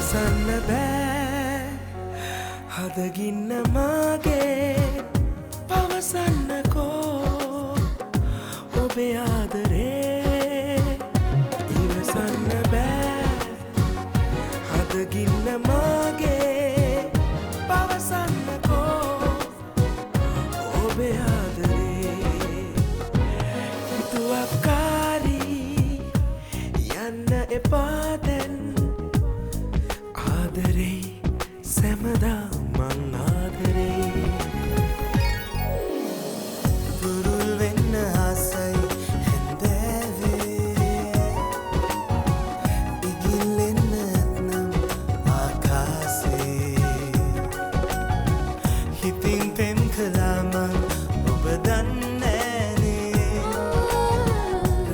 ඉවසන්න බෑ හදගින්න මාගේ පවසන්නකෝ ඔබේ ආදරේ ඉවසන්න බෑ හදගින්න මාගේ පවසන්නකෝ ඔබේ ආදරේ හිතුවක්කාරී යන්න එපා දැන් ආදරේ සැමදා මං ආදරේ දුරුල් වෙන්න ආසයි හැන්දෑවේ ඉගිල්ලෙන්න ඇත්නම් ආකාසේ හිතින් පෙම් කළා මං ඔබ දන්නෑනේ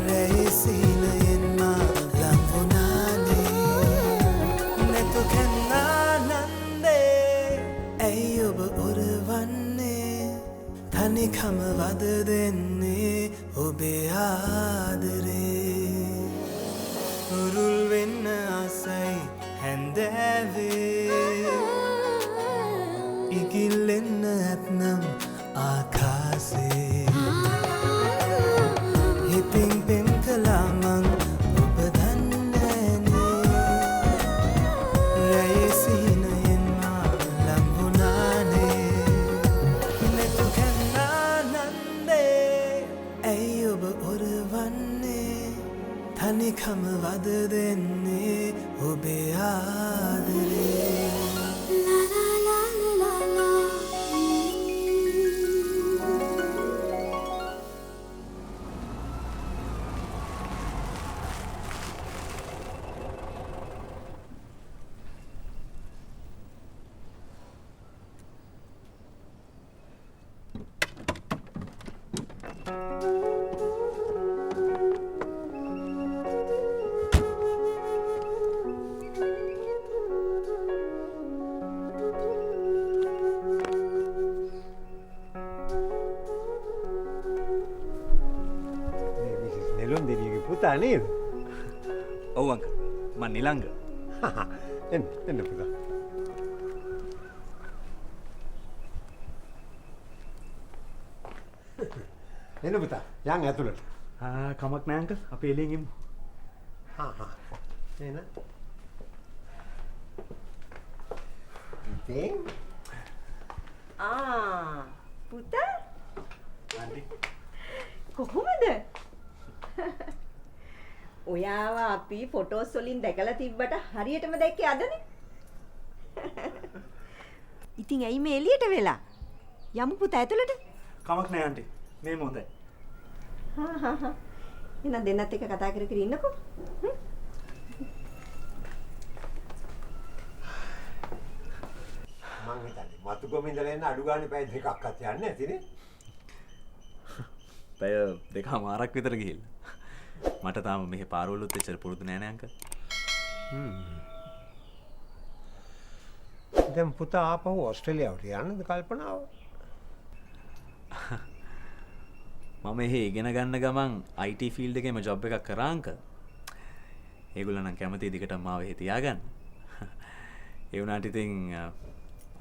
රැයි සීනයෙන් මා ලං වුණානේ නැතු කැන්නානන්දේ ඇයි ඔබ ඔරවන්නේ තනිකම වද දෙන්නේ ඔබේ ආදරේ උරුල් වෙන්න ආසයි හැන්දෑවේ ඉගිල්ලෙන්න ඇත්නම් ආකාසේ හිතින් පෙම් කළා මං ඔබ දන්නෑනේ රැයි සිහිනයෙන් මා ලං වුණානේ නැතු කැන්නානන්දේ ඇයි ඔබ ඔරවන්නේ තනිකම වද දෙන්නේ ඔබේ ආදරේ නෙළුම් දෙවියගේ පුතා නේද? ඔව් අංක මං නිලංග. එන්න පුතා. එන්න පුතා යන් ඇතුළට. කමක් නෑ අංකල් අපි එළියෙන් ඉමු. එන්න. ඉතින් පුතා ආන්ටි කොහොමද? ඔයාව අපි ෆොටෝස් වලින් දැකලා තිබ්බට හරියටම දැක්කේ අදනේ. ඉතින් ඇයි මේ එළියට වෙලා? යමු පුතා ඇතුළට. කමක් නෑ ආන්ටි මේ මොහොතයි. එහෙනම් දෙන්නත් එක්ක කතා කර කර ඉන්නකෝ. මං හිතන්නේ මතුගම ඉඳලා එන්න අඩු ගානේ පැය දෙකක්වත් යන්නේ නැතිනේ. පැය දෙකමාරක් විතර ගිහිල්ලා. මට තාම මෙහි පාරවලුත් එච්චර පුරුදු නෑ නේ අංකල්. දැන් පුතා ආපහු ඕස්ට්‍රේලියාවට යන්නද කල්පනාව? මම එහෙ ඉගෙන ගන්න ගමන් IT ෆීල්ඩ් එකේම ජොබ් එකක් කරා අංකල්. ඒගොල්ලෝ නම් කැමති දිගටම මාව එහෙ තියාගන්න. ඒ වුණාට ඉතින්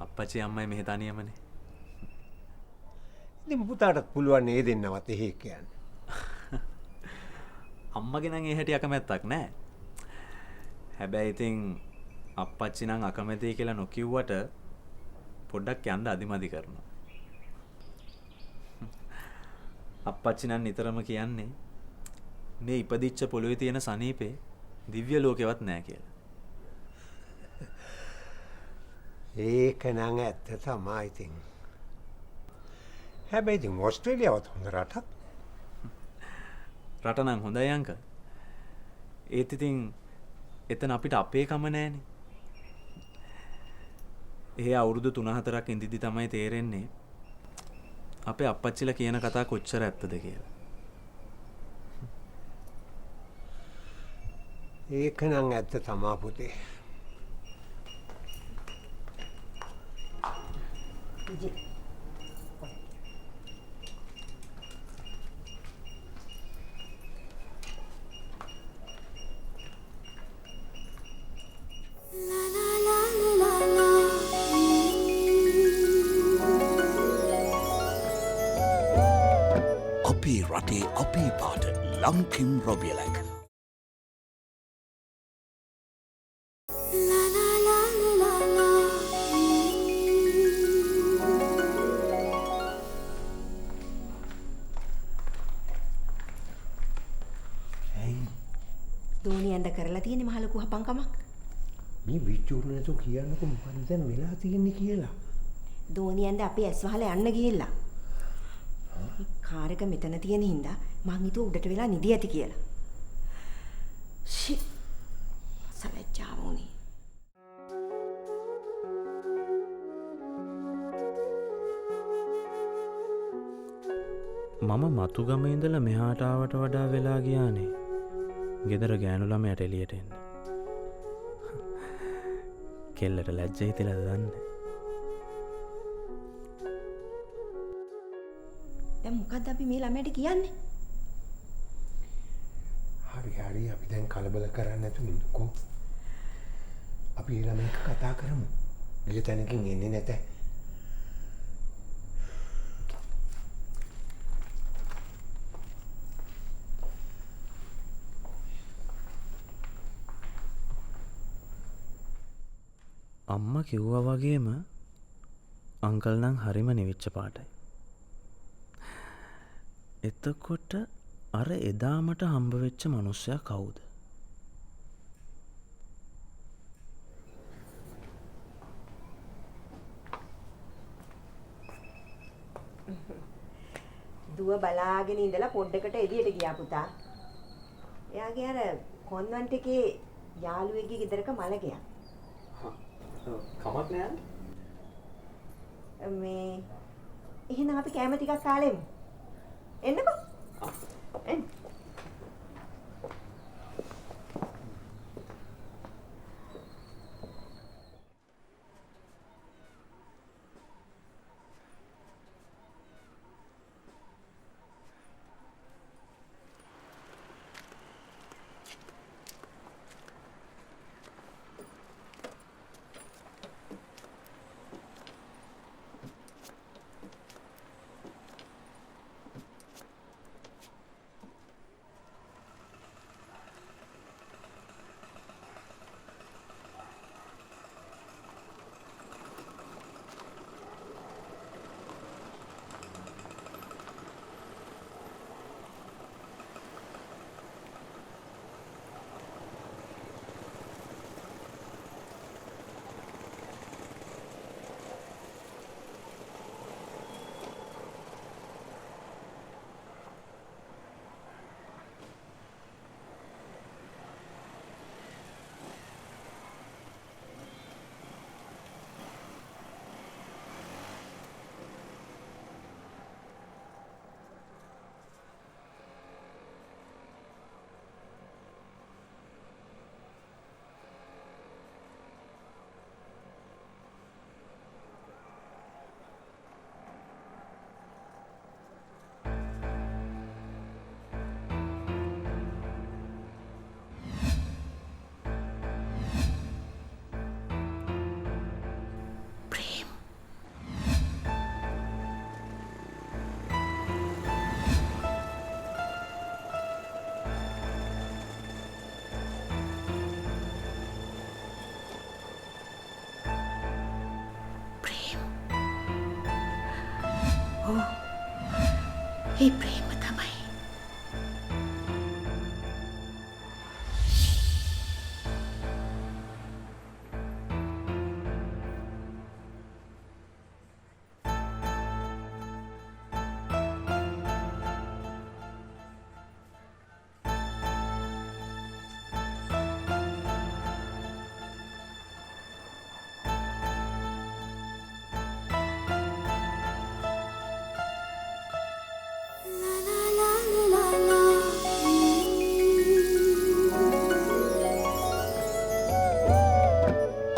අප්පච්චි අම්මයි මෙහෙ තනියමනේ. ඉතින් පුතාටත් පුළුවන් ඒ දෙන්නවත් එහෙ කියන්න. අම්මගේ නම් ඒ හැටි අකමැත්තක් නෑ. හැබැයි ඉතින් අප්පච්චි නම් අකමැතියි කියලා නොකියුවට පොඩ්ඩක් යන්න අදිමදි කරනවා. අප්පච්චි නම් නිතරම කියන්නේ මේ ඉපදිච්ච පොළොවේ තියෙන සනීපේ දිව්‍ය ලෝකෙවත් නෑ කියලා. ඒක නම් ඇත්ත තමයි ඉතින්. හැබැයි ඉතින් ඕස්ට්‍රේලියාවත් හොඳ රටක්. රට නම් හොඳයි අංකල්. ඒත් ඉතින් එතන අපිට අපේ කම නෑනේ. එහෙ අවුරුදු 3-4ක් ඉඳිදි තමයි තේරෙන්නේ අපේ අප්පච්චිලා කියන කතා කොච්චර ඇත්තද කියලා. ඒක නම් ඇත්ත තමා පුතේ. La la ලම්කින් රොබියලක්. දෝනි ඇඳ කරලා තියෙන්නේ මහ ලොකු හපංකමක්. මේ විචූර්ණ නැතුව කියන්නකො මොකද දැන් වෙලා තියෙන්නේ කියලා. දෝනි ඇඳ අපේ ඇස් වහලා යන්න ගිහිල්ලා. කාර් එක මෙතන තියෙන හින්දා මං හිතුවා උඩට වෙලා නිදි ඇති කියලා. ෂි. සලච්චාව උනේ. මම මතු ගම ඉඳලා මෙහාට ආවට වඩා වෙලා ගියානේ. ගෙදර ගෑනු ළමයට එළියට එන්න. කෙල්ලට ලැජ්ජ හිතෙලාද දන්නේ. දැන් මොකද්ද අපි මේ ළමයට කියන්නේ? හරි අපි දැන් කලබල කරන්නේ නැතුව ඉන්නකෝ. අපි ඒ ළමයිට කතා කරමු. ගිය තැනකින් එන්නේ නැත. අම්මා කිව්වා වගේම අංකල් නම් හරිම නිවිච්ච පාටයි. එතකොට අර එදාමට හම්බ වෙච්ච මනුස්සයා කවුද? දුව බලාගෙන ඉඳලා පොඩ්ඩකට එළියට ගියා පුතා. එයාගේ අර කොන්වන්ට් එකේ යාළුවෙක්ගේ ගෙදරක මලකයක්. කමක් නෑ. මේ එහෙනම් අපි කැම ටිකක් කාලෙමු. එන්නකෝ. එන්න. ඒ ප්‍රේම තමයි.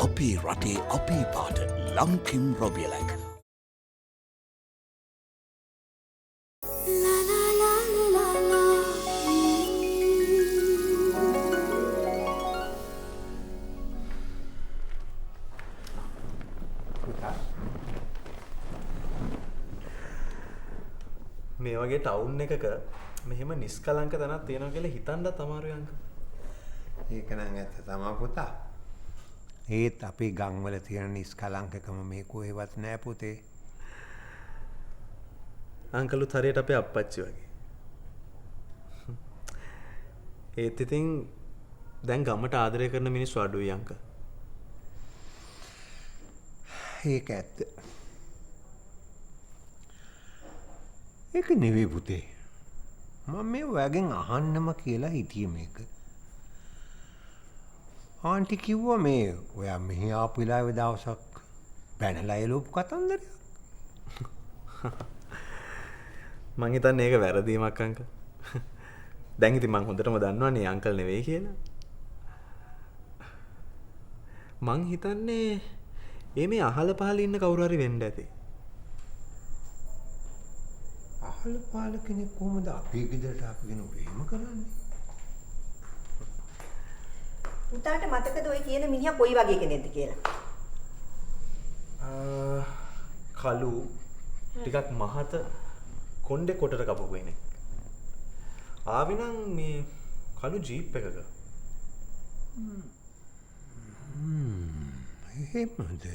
අපේ රටේ අපේ පාට ලම්කින් රොබියලක්. මේ වගේ ටවුන් එකක මෙහෙම නිස්කලංක තැනක් තියෙනවා කියලා හිතන්නත් අමාරුයි අංකල්. ඒක නම් ඇත්ත තමයි පුතා. ඒත් අපේ ගම්වල තියෙන නිස්කලංකකම මේ කොහෙවත් නෑ පුතේ. අංකලුත් හරියට අපේ අප්පච්චි වගේ. ඒත් ඉතින් දැන් ගමට ආදරය කරන මිනිස්සු අඩුයි අංකල්. ඒක ඇත්ත. ඒක නෙවෙයි පුතේ. මම මේ ඔයාගෙන් අහන්නම කියලා හිටියේ මේක. ආන්ටි කිව්වා මේ ඔයා මෙහි ආපු වෙලාවේ දවසක් පැනලා එළවපු කතන්දරයක්. මං හිතන්නේ ඒක වැරදීමක් අංකල්. දැන් ඉතින් මං හොඳටම දන්නවනේ අංකල් නෙවෙයි කියලා. මං හිතන්නේ මේ අහල පහල ඉන්න කවුරු හරි වෙන්න ඇති. අහල පහල කෙනෙක් කොහොමද අපේ ගෙදරට අපගෙන එහෙම කරන්නේ? පුතාට මතකද ඔය කියන මිනිහා කොයි වගේ කෙනෙක්ද කියලා? කළු ටිකක් මහත කොණ්ඩේ කොටට කපපු කෙනෙක්. ආවේ නම් මේ කළු ජීප් එකක. එහෙමද?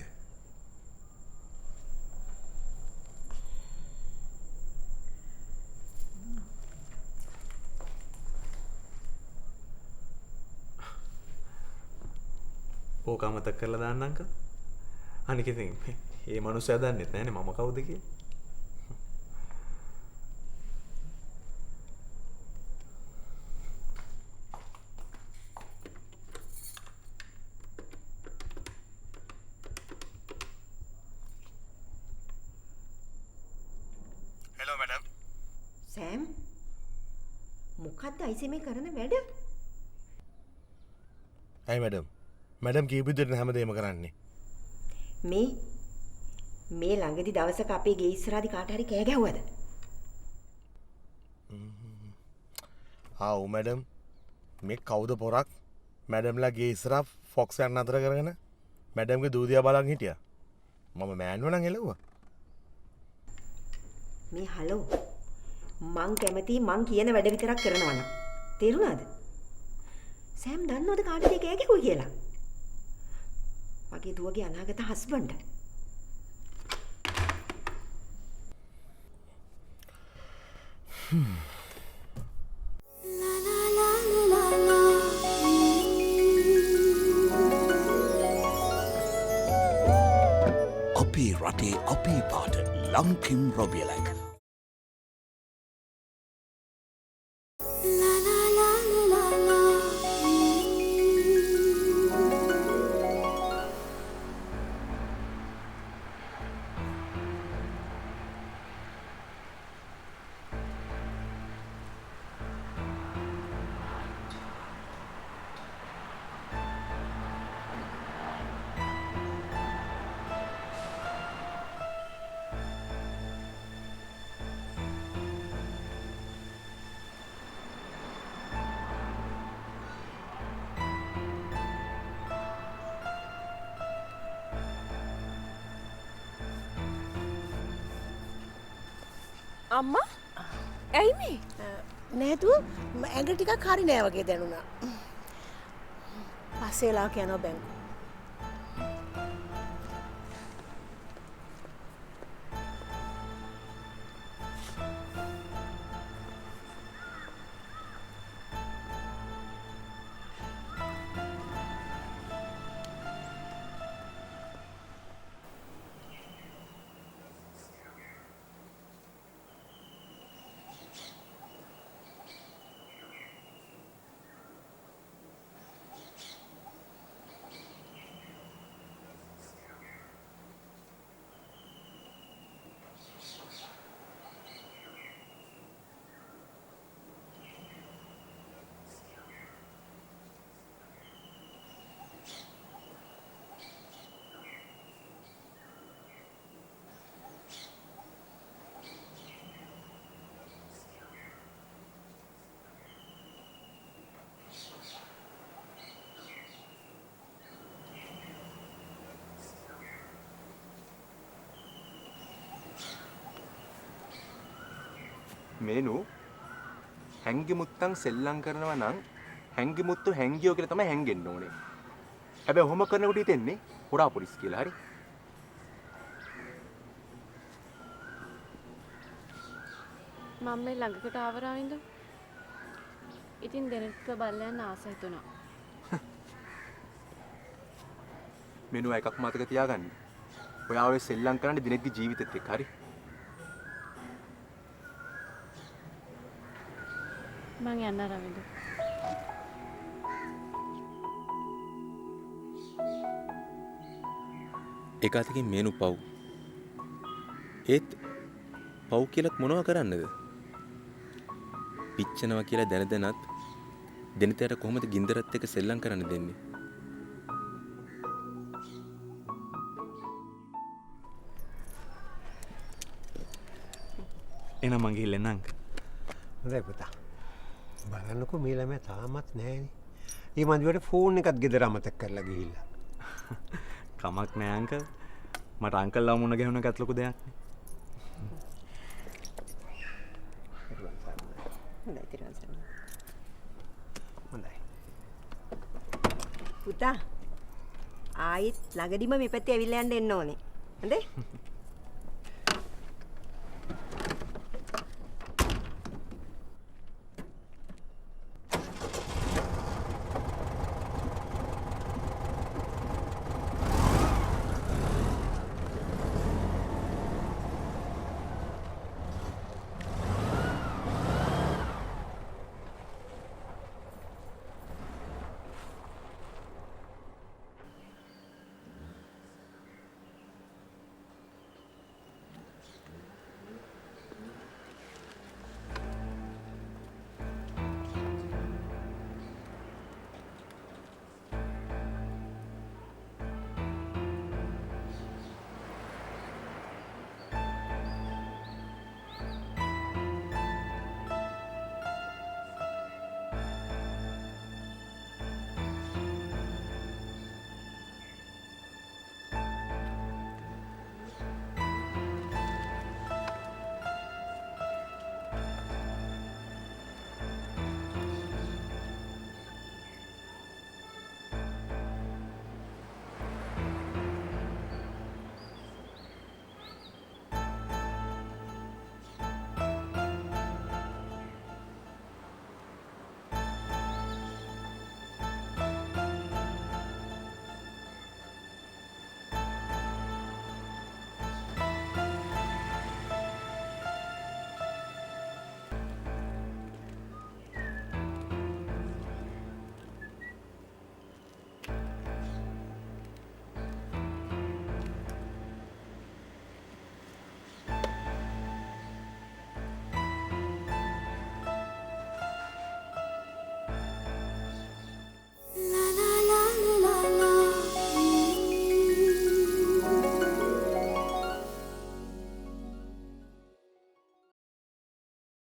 ඕක අමතක කරලා දාන්න අංකල්. අනික ඉතින් මේ මනුස්සයා දන්නෙත් නැහැනේ මම කවුද කියලා. Hello madam. සෑම් මොකක්ද අයිසේ මේ කරන වැඩ? ඇයි මැඩම්? මැඩම් කියපු විදිහට හැමදේම කරන්නේ. මේ ළඟදි දවසක අපේ ගේ ඉස්සරහදී කාට හරි කෑ ගැහුවද? ආව් මැඩම්. මේ කවුද පොරක්? මැඩම්ලා ගේ ඉස්සරහ ෆොක්ස් යන අතර කරගෙන මැඩම්ගේ දූදියා බලන් හිටියා. මම මෑන්ව නම් එළවුවා. මේ හලෝ මං කැමති මං කියන වැඩ විතරක් කරනවා නම්. තේරුණාද? සෑම් දන්නවද කාටද කෑ ගැහුවේ කියලා? මගේ දුවගේ අනාගත හස්බන්ඩ්. අපේ රටේ අපේ පාට ලංකිම් රොබියලක්. අම්මා ඇයි මේ? නැතුව ඇඟ ටිකක් හරි නෑ වගේ දැනුණා. පස්සේ වෙලාවක යනවා බැංකුව. මේනු හැංගි මුත්තන් සෙල්ලම් කරනවා නම් හැංගි මුත්තු හැංගියෝ කියලා තමයි හැංගෙන්න ඕනේ. හැබැයි ඔහොම කරනකොට හිතෙන්නේ හොරා පොලිස් කියලා. හරි. මම මේ ළඟකට ආවරාවින්ද? ඉතින් දෙනෙක්ව බලලා යන්න ආස හිතුණා. මෙනුව එකක් මතක තියාගන්න. ඔයා ඔය සෙල්ලම් කරන්නේ දිනෙකගේ ජීවිතෙත් එක්ක. හරි. මං යන්න රවින්ද. එක අතකින් මේනු පව්. ඒත් පව් කියලත් මොනවා කරන්නද? පිච්චෙනවා කියලා දැන දැනත් දෙනිතයට කොහොමද ගින්දරත් එක්ක සෙල්ලම් කරන්න දෙන්නේ? එහෙනම් මං ගිහින් එන්නම්. හොඳයි පුතා. බලන්නකෝ මේ ළමයා තාමත් නැහැනේ. ඊ මන්දිවට ෆෝන් එකත් ගෙදර අමතක කරලා ගිහිල්ලා. කමක් නෑ අංකල්. මට අංකල්ලා මුණ ගැහුණ එකත් ලොකු දෙයක් නේ. හොඳයි තිරුවන් සරණයි. හොඳයි. පුතා ආයිත් ළඟදිම මේ පැත්තේ ඇවිල්ලා යන්න එන්න ඕනේ. හොඳේ?